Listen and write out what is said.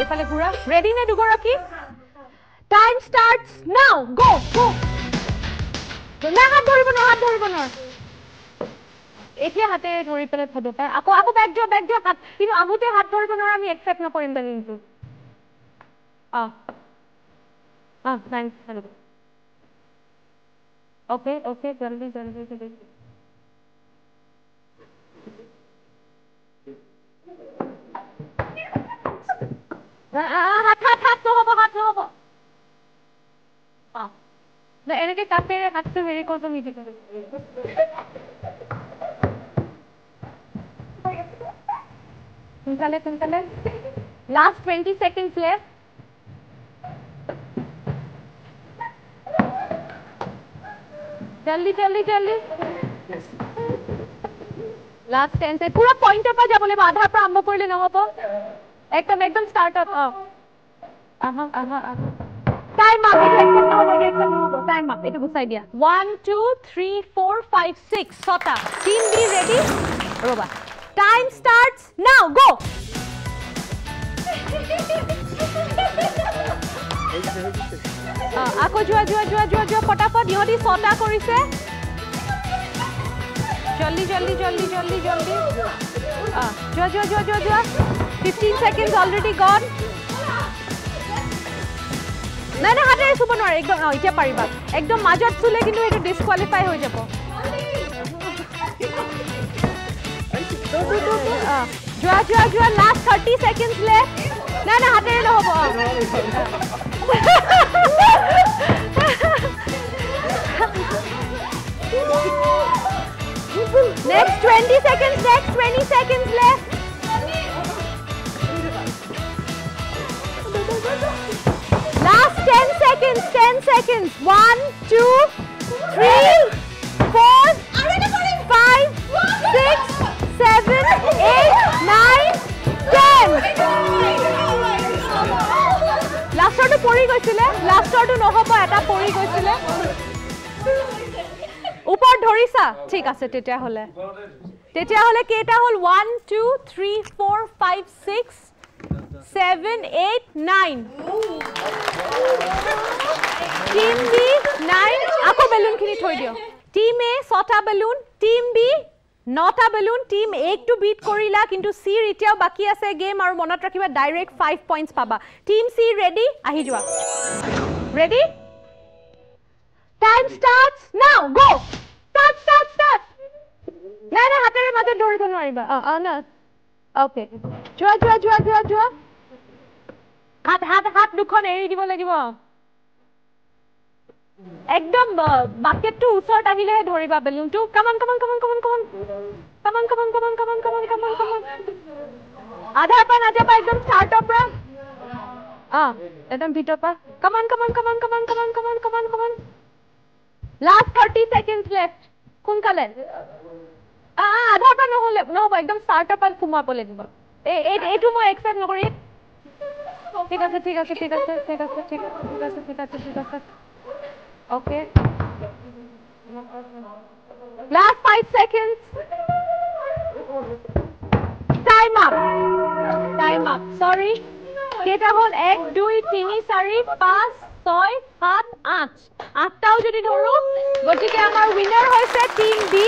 এফালে ঘুৰা ৰেডি নে দুগৰাকী টাইম স্টাৰ্টস নাও গো গো না হাত ধৰিব নোৱাৰা এতিয়া হাতে ধৰি পেলাই থব পাৰে আকৌ আকৌ বেক যোৱা হাত কিন্তু আহোতে হাত ধৰিব নোৱাৰা আমি একচেপ্ট নকৰিম কিন্তু নাইন ओके ओके जल्दी हाथ নহব এনেকে কাপেৰে হাতটো হেৰি কৰিব নিদিব সোনকালে লাষ্ট 20 seconds left जल्दी लास्ट 10 से पूरा पॉइंटर पर जाबले आधा पर आरंभ কৰিলে নহব एकदम start up time up time up এটা গুছাই দিয়া 1 2 3 4 5 6 ছটা টিম বি রেডি রবা টাইম স্টার্টস নাও গো আকৌ যোৱা ফটাফট ইহঁতি ছটা কৰিছে জলদি যোৱা 15 seconds already gone নাই হাতেৰে চুব নোৱাৰে একদম এতিয়া পাৰিবা একদম মাজত চুলে কিন্তু এটা ডিসকোয়ালিফাই হৈ যাব যোৱা লাষ্ট 30 seconds left নাই হাতেৰে নহব Next 20 seconds left. Last 10 seconds. 1 2 3 4 5 6 7 8 9 10 লাষ্টৰটো পৰি গৈছিলে লাষ্টৰটো নহব এটা পৰি গৈছিলে উপৰ ধৰিছা ঠিক আছে তেতিয়া হলে কেটা হল 1 2 3 4 5 6 7 8 9 টিম বি 9 আকৌ বেলুন খিনি থৈ দিও টিম এ 6টা বেলুন টিম বি 9টা balloon team A to beat কৰিলা কিন্তু সি এতিয়াও বাকি আছে গেম আৰু মনত ৰাখিবা ডাইৰেক্ট 5 পইণ্টস পাবা টিম সি ৰেডি আহি যোৱা ৰেডি টাইম স্টাৰ্টস নাও গো স্টাৰ্ট না হাতেৰে মাজত ধৰিব নোৱাৰিবা না ওকে যোৱা হাত দুখন এৰি দিব লাগিব একদম বাকেটটো ওচৰত আহিলেহে ধৰিবা বেলুনটো কামান আধাৰ পৰা নাযাবা একদম স্টাৰ্টৰ পৰা একদম ভিতৰ পৰা কামান Last 30 seconds left. কোনকালে আধাৰ পৰা নহব একদম স্টাৰ্টাৰ পৰা সোমাব লাগিব এইটো মই এক্সেপ্ট নকৰি ঠিক আছে okay Last 5 seconds. Time up. Sorry. কেটা হল 1 2 3 4 5 6 7 8 আঠটাও যদি ধৰো গতিকে আমাৰ উইনাৰ হৈছে টিম বি